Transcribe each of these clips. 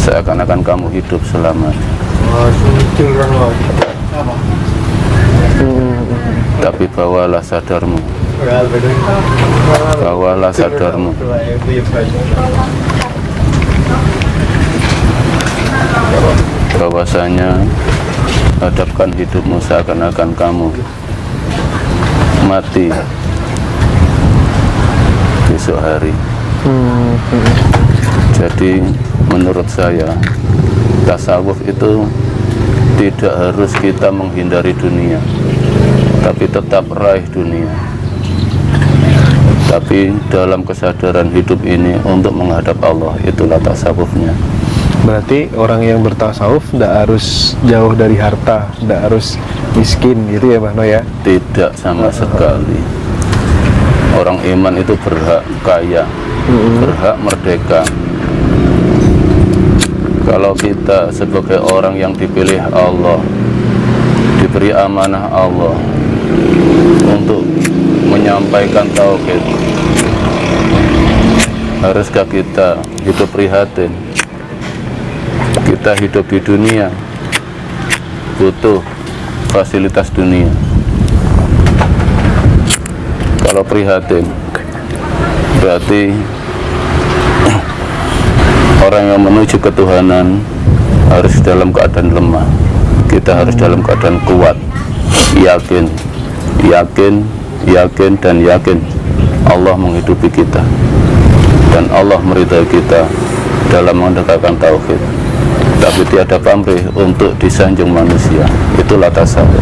seakan-akan kamu hidup selamanya. Tapi bawalah sadarmu, bawalah sadarmu, bahwasanya hadapkan hidupmu seakan-akan kamu mati besok hari. Jadi menurut saya tasawuf itu tidak harus kita menghindari dunia, tapi tetap raih dunia. Tapi dalam kesadaran hidup ini untuk menghadap Allah, itulah tasawufnya. Berarti orang yang bertasawuf tidak harus jauh dari harta, tidak harus miskin gitu ya Mbah No ya? Tidak sama sekali. Orang iman itu berhak kaya, berhak merdeka. Kalau kita sebagai orang yang dipilih Allah, diberi amanah Allah untuk menyampaikan tauhid, haruskah kita hidup prihatin? Kita hidup di dunia butuh fasilitas dunia. Kalau prihatin, berarti orang yang menuju ketuhanan harus dalam keadaan lemah. Kita harus dalam keadaan kuat, yakin, dan yakin Allah menghidupi kita dan Allah meridai kita dalam menegakkan tauhid. Tapi tiada pamrih untuk disanjung manusia. Itulah tasawuf.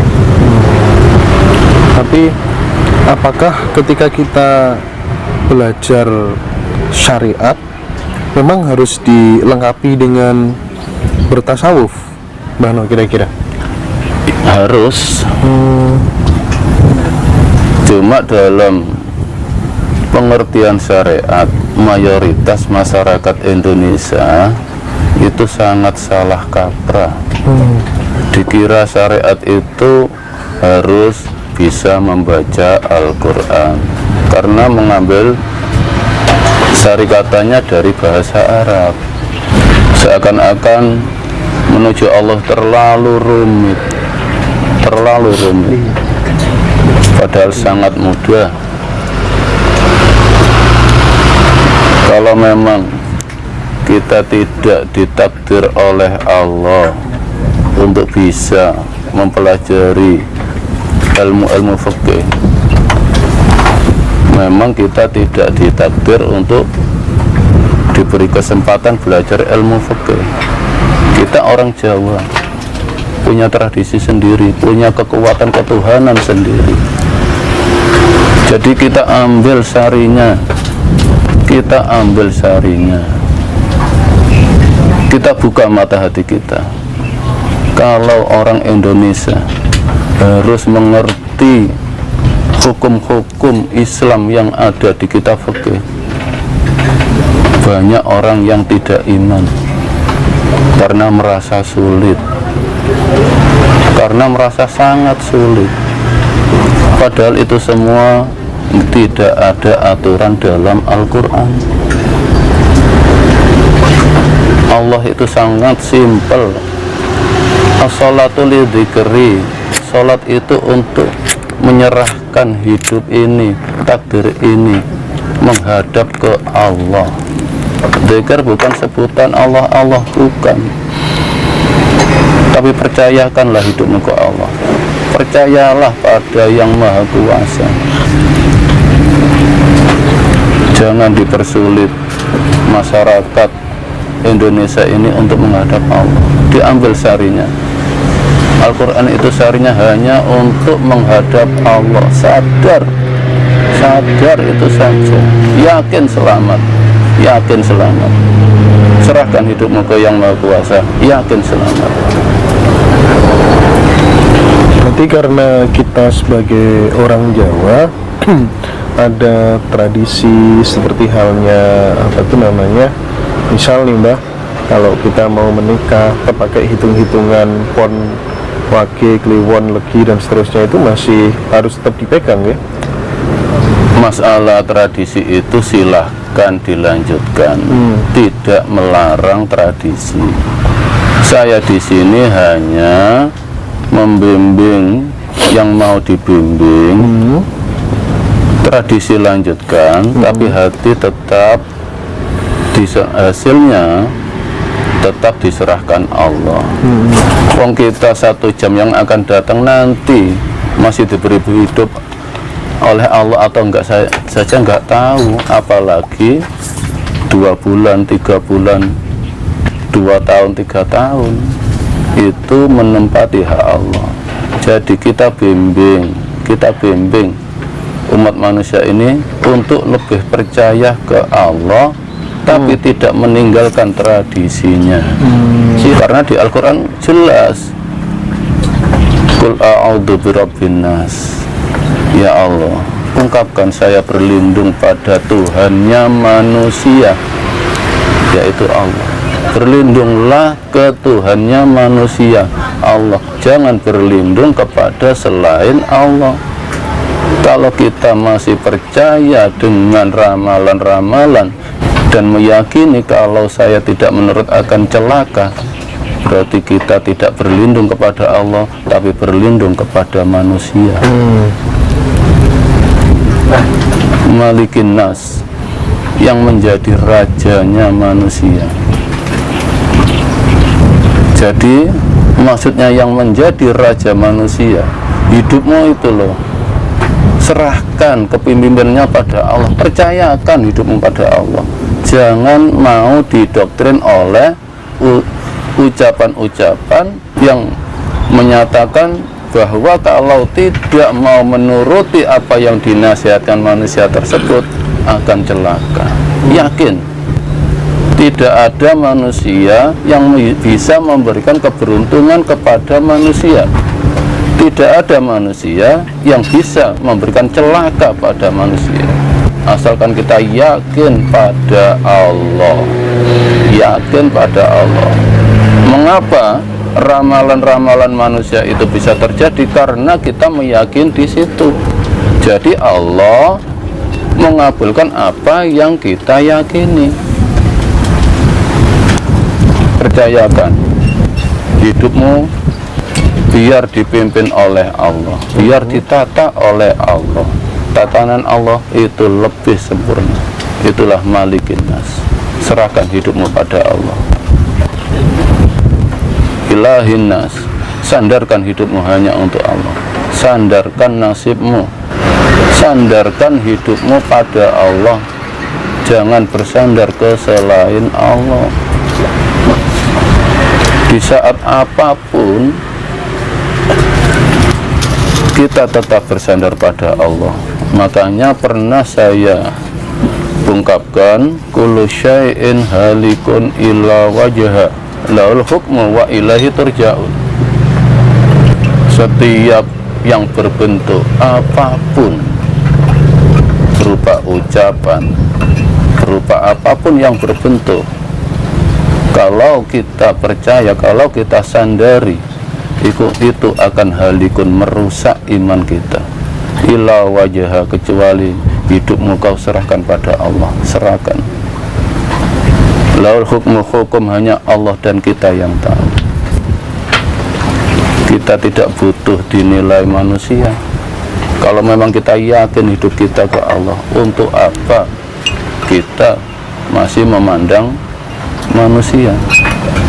Tapi apakah ketika kita belajar syariat memang harus dilengkapi dengan bertasawuf, Mbah No, kira-kira? Harus. Cuma dalam pengertian syariat, mayoritas masyarakat Indonesia itu sangat salah kaprah. Dikira syariat itu harus bisa membaca Al-Quran karena mengambil sari katanya dari bahasa Arab. Seakan-akan menuju Allah terlalu rumit, padahal sangat mudah. Kalau memang kita tidak ditakdir oleh Allah untuk bisa mempelajari ilmu-ilmu fikih, memang kita tidak ditakdir untuk diberi kesempatan belajar ilmu fikih. Kita orang Jawa, punya tradisi sendiri, punya kekuatan ketuhanan sendiri. Jadi kita ambil sarinya, kita buka mata hati kita. Kalau orang Indonesia harus mengerti hukum-hukum Islam yang ada di kitab fikih, banyak orang yang tidak iman karena merasa sulit, karena merasa sangat sulit. Padahal itu semua tidak ada aturan dalam Al-Quran. Allah itu sangat simpel. As-salatu lidzikri, salat itu untuk menyerahkan hidup ini, takdir ini menghadap ke Allah. Dzikir bukan sebutan Allah, bukan. Tapi percayakanlah hidupmu ke Allah. Percayalah pada Yang Maha Kuasa. Jangan dipersulit masyarakat Indonesia ini untuk menghadap Allah. Diambil sarinya. Al-Quran itu sarinya hanya untuk menghadap Allah. Sadar itu saja. Yakin selamat. Serahkan hidupmu ke Yang Maha Kuasa. Yakin selamat. Berarti karena kita sebagai orang Jawa ada tradisi seperti halnya misal nih Mbah, kalau kita mau menikah pakai hitung-hitungan pon, wage, kliwon, legi dan seterusnya, itu masih harus tetap dipegang ya? Masalah tradisi itu silahkan dilanjutkan, tidak melarang tradisi. Saya di sini hanya membimbing yang mau dibimbing, tradisi lanjutkan, tapi hati tetap hasilnya tetap diserahkan Allah. Wong kita 1 jam yang akan datang nanti masih diberi hidup oleh Allah atau enggak saja enggak tahu, apalagi 2 bulan, 3 bulan, 2 tahun, 3 tahun itu menempati hak Allah. Jadi kita bimbing umat manusia ini untuk lebih percaya ke Allah, tapi tidak meninggalkan tradisinya. Karena di Al-Quran jelas, Qul a'udzu birabbin nas. Ya Allah, ungkapkan saya berlindung pada Tuhannya manusia, yaitu Allah. Berlindunglah ke Tuhannya manusia, Allah. Jangan berlindung kepada selain Allah. Kalau kita masih percaya dengan ramalan-ramalan dan meyakini kalau saya tidak menurut akan celaka, berarti kita tidak berlindung kepada Allah, tapi berlindung kepada manusia. Malikin nas, yang menjadi rajanya manusia. Jadi maksudnya yang menjadi raja manusia, hidupmu itu loh, serahkan kepemimpinannya pada Allah, percayakan hidupmu pada Allah. Jangan mau didoktrin oleh ucapan-ucapan yang menyatakan bahwa kalau tidak mau menuruti apa yang dinasihatkan manusia tersebut akan celaka. Yakin, tidak ada manusia yang bisa memberikan keberuntungan kepada manusia. Tidak ada manusia yang bisa memberikan celaka pada manusia, asalkan kita yakin pada Allah. Yakin pada Allah. Mengapa ramalan-ramalan manusia itu bisa terjadi? Karena kita meyakini di situ. Jadi Allah mengabulkan apa yang kita yakini. Percayakan hidupmu biar dipimpin oleh Allah, biar ditata oleh Allah. Tatanan Allah itu lebih sempurna. Itulah malikin nas. Serahkan hidupmu pada Allah. Ilahin nas, sandarkan hidupmu hanya untuk Allah. Sandarkan nasibmu, sandarkan hidupmu pada Allah. Jangan bersandar ke selain Allah. Di saat apapun kita tetap bersandar pada Allah. Makanya pernah saya ungkapkan, kullu syai'in halikun illa wajha laul hukmu wa ilaihi turja'un. Setiap yang berbentuk apapun, berupa ucapan, berupa apapun yang berbentuk, kalau kita percaya, kalau kita sandari, itu akan halikun, merusak iman kita. Illa wajha, kecuali hidupmu kau serahkan pada Allah. Serahkan. Laul hukmu, hukum hanya Allah dan kita yang tahu. Kita tidak butuh dinilai manusia. Kalau memang kita yakin hidup kita ke Allah, untuk apa kita masih memandang manusia?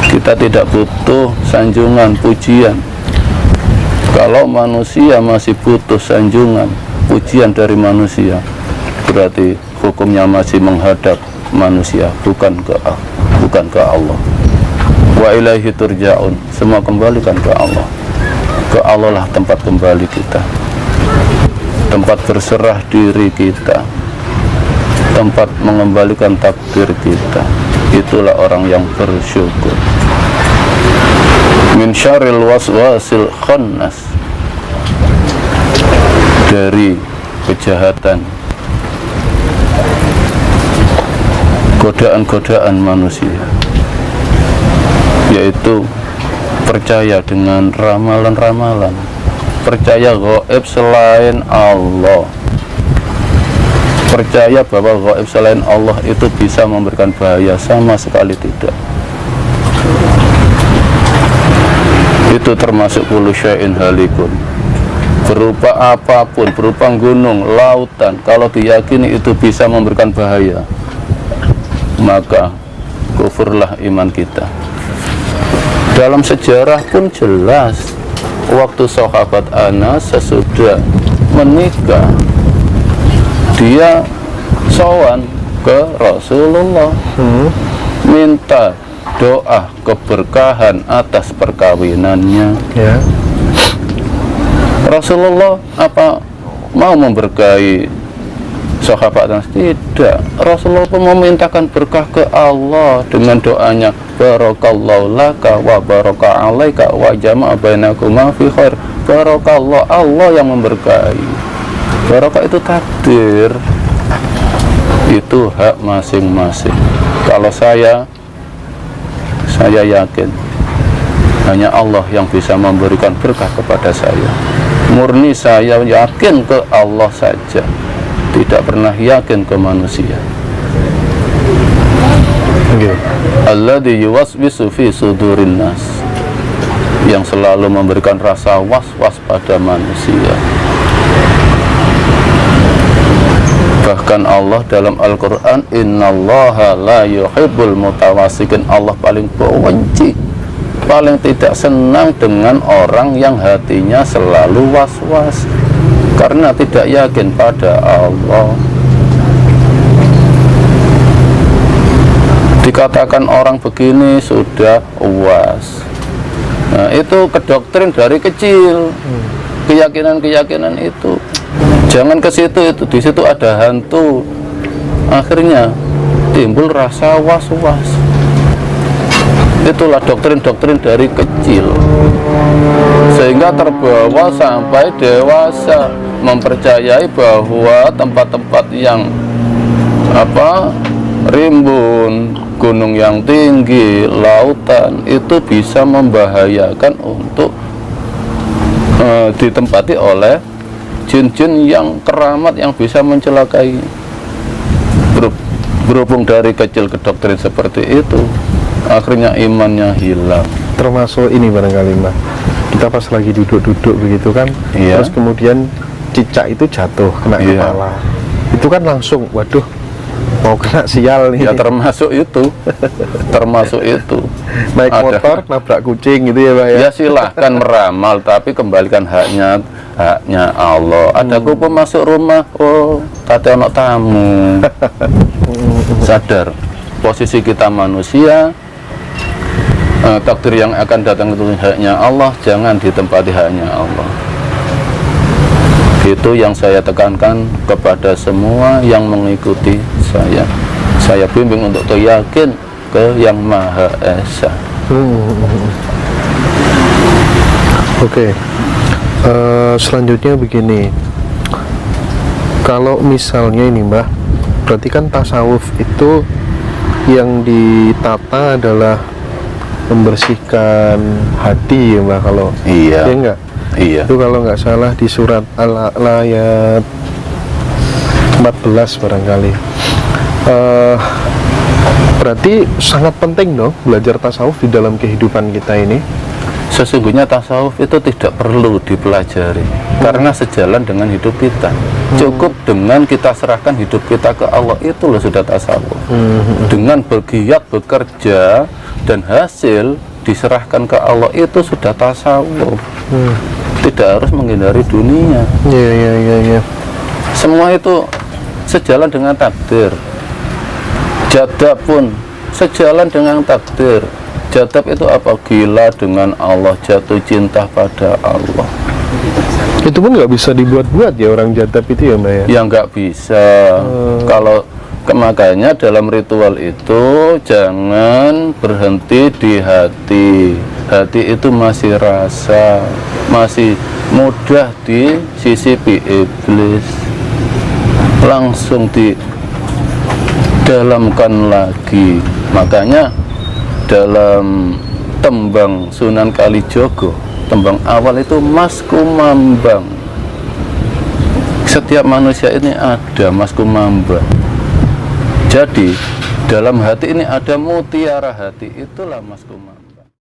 Kita tidak butuh sanjungan, pujian. Kalau manusia masih butuh sanjungan, pujian dari manusia, berarti hukumnya masih menghadap manusia, bukan ke Allah. Wa ilaihi turja'un, semua kembalikan ke Allah. Ke Allah lah tempat kembali kita, tempat berserah diri kita, tempat mengembalikan takdir kita. Itulah orang yang bersyukur. Min syarril waswasil khannas, dari kejahatan, godaan-godaan manusia, yaitu percaya dengan ramalan-ramalan, percaya gaib selain Allah, percaya bahwa gaib selain Allah itu bisa memberikan bahaya, sama sekali tidak. Itu termasuk kullu syai'in halikun, berupa apapun, berupa gunung, lautan, kalau diyakini itu bisa memberikan bahaya, maka kufurlah iman kita. Dalam sejarah pun jelas, waktu sahabat Anas sesudah menikah, dia sowan ke Rasulullah, minta doa keberkahan atas perkawinannya. Ya. Rasulullah apa mau memberkahi sahabat Anas? Tidak. Rasulullah pun memintakan berkah ke Allah dengan doanya, barakallahu laka wa baraka alaika wa jama'a bainakuma fi khair. Barakallah, Allah yang memberkahi. Barokah itu takdir, itu hak masing-masing. Kalau saya yakin hanya Allah yang bisa memberikan berkah kepada saya. Murni saya yakin ke Allah saja, tidak pernah yakin ke manusia. Alladzi yuwaswisu fi sudurin nas, yang selalu memberikan rasa was-was pada manusia. Bahkan Allah dalam Al-Quran, innallaha la yuhibbul mutawasikin, Allah paling benci, paling tidak senang dengan orang yang hatinya selalu was-was karena tidak yakin pada Allah. Dikatakan orang begini sudah was. Nah, itu kedoktrin dari kecil, keyakinan-keyakinan itu. Jangan ke situ, itu di situ ada hantu. Akhirnya timbul rasa was-was. Itulah doktrin-doktrin dari kecil, sehingga terbawa sampai dewasa, mempercayai bahwa tempat-tempat yang rimbun, gunung yang tinggi, lautan itu bisa membahayakan untuk ditempati oleh jin-jin yang keramat yang bisa mencelakai. Berhubung dari kecil ke doktrin seperti itu, akhirnya imannya hilang. Termasuk ini barangkali Mbak, kita pas lagi duduk-duduk begitu kan, terus kemudian cicak itu jatuh kena kepala, itu kan langsung waduh mau kena sial nih. Ya termasuk itu, termasuk itu. Naik motor nabrak kucing gitu ya Pak ya. Ya silahkan meramal, tapi kembalikan haknya Allah. Ada kupu masuk rumah, oh kata anak tamu. Sadar posisi kita manusia, takdir yang akan datang itu haknya Allah, jangan ditempati haknya Allah. Itu yang saya tekankan kepada semua yang mengikuti saya. Saya bimbing untuk yakin ke Yang Maha Esa. Oke. Selanjutnya begini, kalau misalnya ini Mbah, berarti kan tasawuf itu yang ditata adalah membersihkan hati ya Mbah, kalau iya, ya enggak? Iya. Itu kalau nggak salah di surat Al-A'la ayat 14 barangkali. Berarti sangat penting dong belajar tasawuf di dalam kehidupan kita ini. Sesungguhnya tasawuf itu tidak perlu dipelajari, karena sejalan dengan hidup kita. Cukup dengan kita serahkan hidup kita ke Allah, itu loh sudah tasawuf. Dengan bergiat bekerja dan hasil diserahkan ke Allah, itu sudah tasawuf. Tidak harus menghindari dunia. Iya. Semua itu sejalan dengan takdir. Jadab pun sejalan dengan takdir. Jadab itu apa? Gila dengan Allah, jatuh cinta pada Allah. Itu pun nggak bisa dibuat-buat ya orang jadab itu ya Mbak ya? Ya nggak bisa. Kalau makanya dalam ritual itu jangan berhenti di hati. Hati itu masih rasa, masih mudah disisipi iblis. Langsung didalamkan lagi. Makanya dalam tembang Sunan Kalijogo, tembang awal itu Mas Kumambang, Setiap manusia ini ada Mas Kumamba. Jadi dalam hati ini ada mutiara hati, itulah Mas Kumamba.